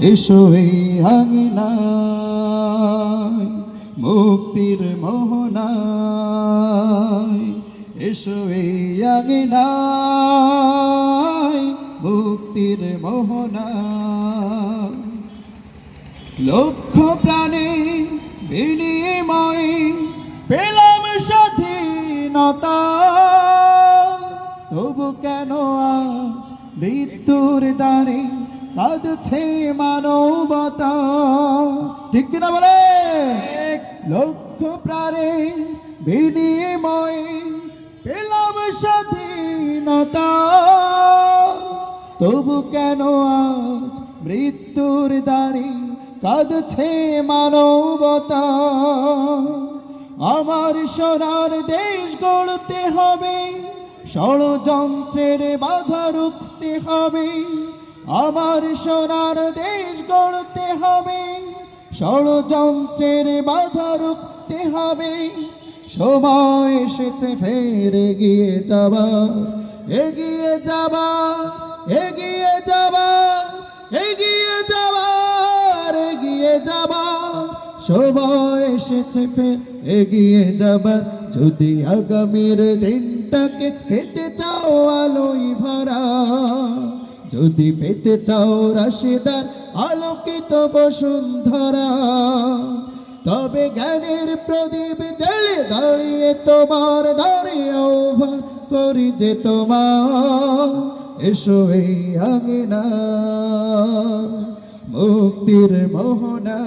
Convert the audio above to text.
এসো এই আঙিনায় মুক্তির মোহনায়, এসো এই আঙিনায় মুক্তির মোহনায়। লক্ষ প্রাণে বিনিময়ে পেলাম স্বাধীনতা, তবু কেন আজ মৃত্যুর দ্বারে কাঁদছে মানবতা? ঠিক কিনা বলে? লক্ষ প্রাণে বিনিময়ে পেলাম স্বাধীনতা, তবু কেন আজ মৃত্যুর দ্বারে কাঁদছে মানবতা? আমার সোনার দেশ গড়তে হবে, ষড়যন্ত্রের বাধা রুখতে হবে। আমার সোনার দেশ গড়তে হবে, ষড়যন্ত্রের বাধা রুখতে হবে। সময় এসেছে ফের এগিয়ে যাবার, এগিয়ে যাবার, এগিয়ে যাবার, এগিয়ে যাবার, এগিয়ে যাবার। সময় এসেছে ফের এগিয়ে যাবার। যদি আগামীর দিনটাকে পেতে চাও আলোয় ভরা, যদি পেতে চাও রাশেদার আলোকিত বসুন্ধরা, তবে জ্ঞানের প্রদীপ জ্বেলে দাঁড়িয়ে তোমার দাঁড়িয়ে আহ্বান করি যে তোমার, এসো এই আঙিনা মুক্তির মোহনা।